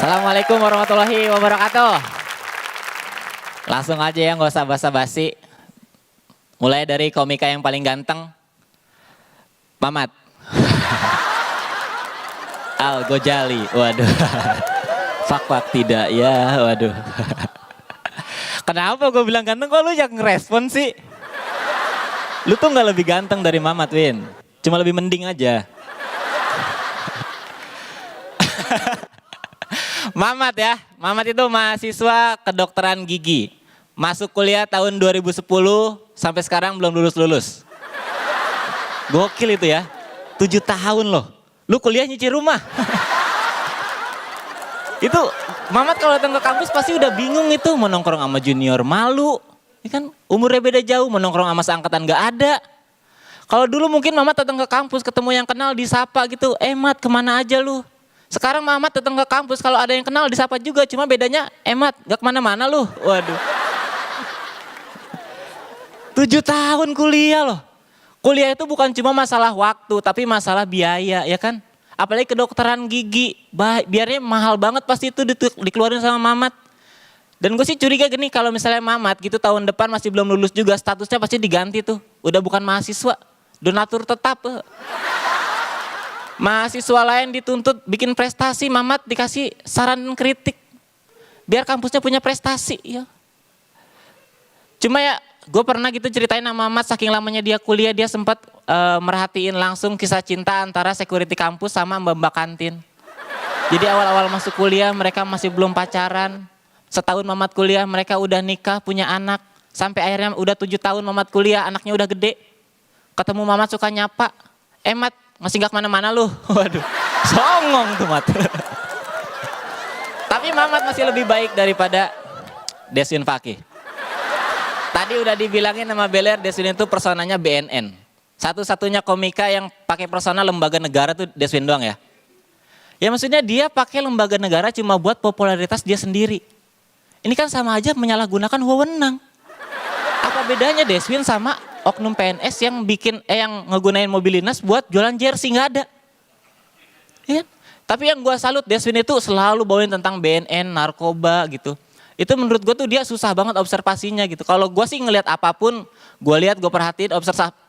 Assalamualaikum warahmatullahi wabarakatuh. Langsung aja ya, nggak usah basa-basi. Mulai dari komika yang paling ganteng, Mamat. Al Ghazali, waduh. Fak tidak ya, waduh. Kenapa gue bilang ganteng, kok lu yang ngerespon sih? Lu tuh nggak lebih ganteng dari Mamat, Win. Cuma lebih mending aja. Mamat ya, Mamat itu mahasiswa kedokteran gigi. Masuk kuliah tahun 2010 sampai sekarang belum lulus-lulus. Gokil itu ya, 7 tahun loh. Lu kuliah nyicil rumah. Itu Mamat kalau datang ke kampus pasti udah bingung itu, mau nongkrong sama junior malu. Ya kan umurnya beda jauh, mau nongkrong sama seangkatan gak ada. Kalau dulu mungkin Mamat datang ke kampus ketemu yang kenal disapa gitu, Mat kemana aja lu? Sekarang Mamat datang ke kampus kalau ada yang kenal disapa juga, cuma bedanya Mat gak kemana-mana lu. Waduh. 7 tahun kuliah loh. Kuliah itu bukan cuma masalah waktu tapi masalah biaya ya kan. Apalagi kedokteran gigi, biarnya mahal banget pasti itu dikeluarin sama Mamat. Dan gue sih curiga gini, kalau misalnya Mamat gitu tahun depan masih belum lulus juga, statusnya pasti diganti tuh. Udah bukan mahasiswa, donatur tetap. Mahasiswa lain dituntut bikin prestasi, Mamat dikasih saran dan kritik. Biar kampusnya punya prestasi ya. Cuma ya gue pernah gitu ceritain sama Mamat, saking lamanya dia kuliah dia sempat merhatiin langsung kisah cinta antara security kampus sama mbak kantin. Jadi awal-awal masuk kuliah mereka masih belum pacaran. Setahun Mamat kuliah mereka udah nikah, punya anak. Sampai akhirnya udah 7 tahun Mamat kuliah, anaknya udah gede. Ketemu Mamat suka nyapa, Mat masih gak kemana-mana lu. Waduh, songong tuh Mat. Tapi Mamat masih lebih baik daripada Deswin Fakih. Tadi udah dibilangin sama Beler, Deswin itu personanya BNN. Satu-satunya komika yang pakai persona lembaga negara tuh Deswin doang ya. Ya maksudnya dia pakai lembaga negara cuma buat popularitas dia sendiri. Ini kan sama aja menyalahgunakan wewenang. Apa bedanya Deswin sama oknum PNS yang yang ngegunain mobil dinas buat jualan jersey, nggak ada. Ya. Tapi yang gue salut Deswin itu selalu bawain tentang BNN, narkoba gitu. Itu menurut gue tuh dia susah banget observasinya gitu. Kalau gue sih ngelihat apapun, gue lihat, gue perhatiin,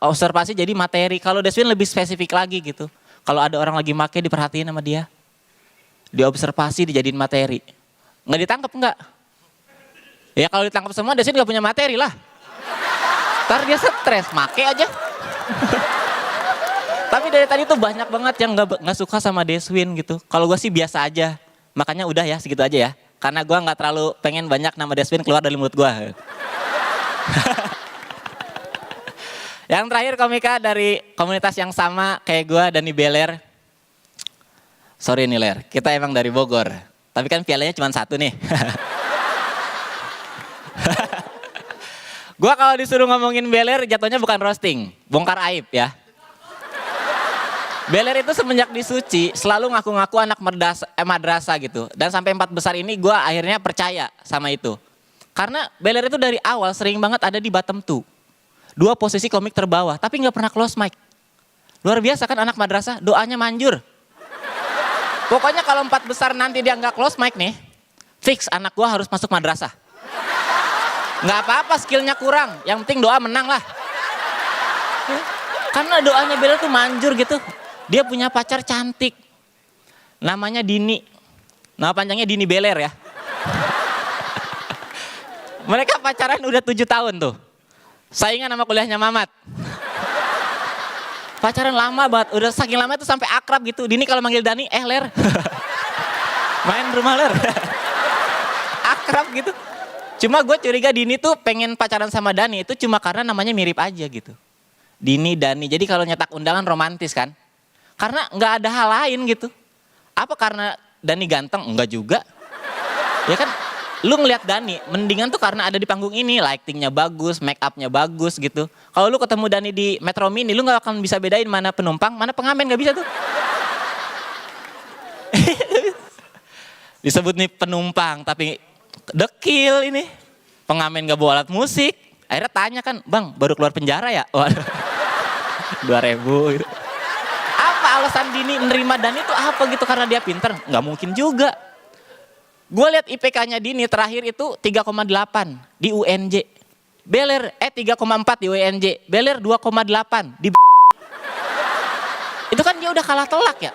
observasi jadi materi. Kalau Deswin lebih spesifik lagi gitu. Kalau ada orang lagi make diperhatiin sama dia. Diobservasi, dijadiin materi. Nggak ditangkap nggak? Ya kalau ditangkap semua Deswin nggak punya materi lah. Ntar dia stres, make aja. Tapi dari tadi tuh banyak banget yang nggak suka sama Deswin gitu. Kalau gue sih biasa aja. Makanya udah ya segitu aja ya. Karena gue nggak terlalu pengen banyak nama Deswin keluar dari mulut gue. Yang terakhir komika dari komunitas yang sama kayak gue, Dani Beler. Sorry nih Ler, kita emang dari Bogor. Tapi kan pialanya cuma satu nih. Gue kalau disuruh ngomongin Beler jatuhnya bukan roasting, bongkar aib ya. Beler itu semenjak di Suci selalu ngaku-ngaku anak madrasah gitu. Dan sampai 4 besar ini gue akhirnya percaya sama itu. Karena Beler itu dari awal sering banget ada di bottom 2. 2 posisi komik terbawah tapi gak pernah close mic. Luar biasa kan anak madrasah, doanya manjur. Pokoknya kalau 4 besar nanti dia gak close mic nih, fix anak gue harus masuk madrasah. Gak apa-apa skillnya kurang, yang penting doa menang lah. Karena doanya Beler tuh manjur gitu. Dia punya pacar cantik. Namanya Dini. Nama panjangnya Dini Beler ya. Mereka pacaran udah 7 tahun tuh. Saingan sama kuliahnya Mamat. Pacaran lama banget, udah saking lama tuh sampai akrab gitu. Dini kalau manggil Dani, Ler. Main rumah Ler. Akrab gitu. Cuma gue curiga Dini tuh pengen pacaran sama Dani itu cuma karena namanya mirip aja gitu. Dini, Dani. Jadi kalau nyetak undangan romantis kan. Karena gak ada hal lain gitu. Apa karena Dani ganteng? Enggak juga. Ya kan lu ngelihat Dani mendingan tuh karena ada di panggung ini. Lightingnya bagus, make upnya bagus gitu. Kalau lu ketemu Dani di Metro Mini lu gak akan bisa bedain mana penumpang, mana pengamen, gak bisa tuh. Disebut nih penumpang tapi dekil ini. Pengamen gak bawa alat musik. Akhirnya tanya kan, Bang baru keluar penjara ya? Waduh. 2.000 gitu. Apa alasan Dini menerima Dani itu apa gitu? Karena dia pinter? Gak mungkin juga. Gue lihat IPK-nya Dini terakhir itu 3,8 di UNJ. Beler 3,4 di UNJ. Beler 2,8 di itu kan dia udah kalah telak ya.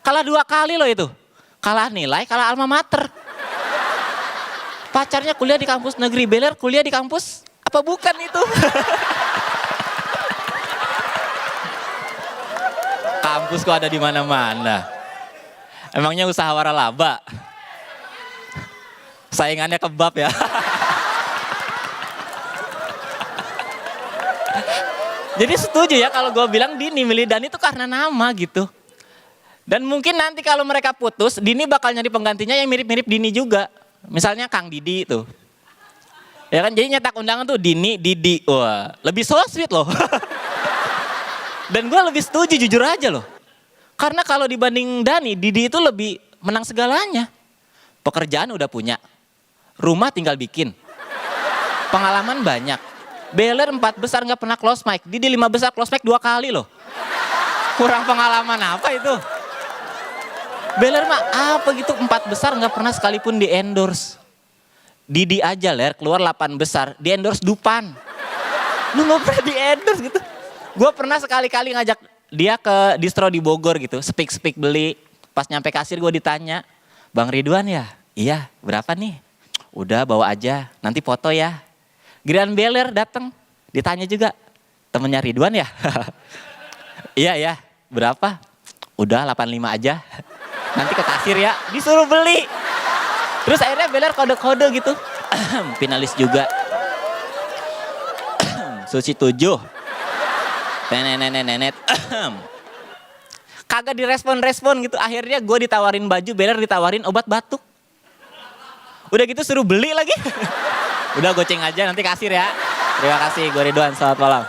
Kalah 2 kali loh itu. Kalah nilai, kalah alma mater. Pacarnya kuliah di kampus negeri, Beler kuliah di kampus apa bukan itu? Kampus kok ada di mana-mana. Emangnya usaha waralaba? Saingannya kebab ya. Jadi setuju ya kalau gue bilang Dini milih Dani itu karena nama gitu. Dan mungkin nanti kalau mereka putus, Dini bakal nyari penggantinya yang mirip-mirip Dini juga. Misalnya Kang Didi itu. Ya kan, jadi nyetak undangan tuh Dini, Didi. Wah, lebih so sweet loh. Dan gue lebih setuju jujur aja loh. Karena kalau dibanding Dani, Didi itu lebih menang segalanya. Pekerjaan udah punya. Rumah tinggal bikin. Pengalaman banyak. Beler 4 besar nggak pernah close mic. Didi 5 besar close mic 2 kali loh. Kurang pengalaman apa itu? Beler mah apa gitu 4 besar nggak pernah sekalipun di endorse. Didi aja Ler keluar 8 besar di endorse Dupan. Lu nggak pernah di endorse gitu. Gue pernah sekali-kali ngajak dia ke distro di Bogor gitu. Speak beli. Pas nyampe kasir gue ditanya. Bang Ridwan ya? Iya berapa nih? Udah bawa aja nanti foto ya. Giliran Beler datang, ditanya juga, temennya Ridwan ya? Iya ya, berapa? Udah 85 aja, nanti ke kasir ya, disuruh beli. Terus akhirnya Beler kode-kode gitu, finalis juga. Suci 7, nenet. Kagak direspon gitu, akhirnya gue ditawarin baju, Beler ditawarin obat batuk. Udah gitu suruh beli lagi. Udah goceng aja nanti kasir ya. Terima kasih, gue Ridwan, selamat malam.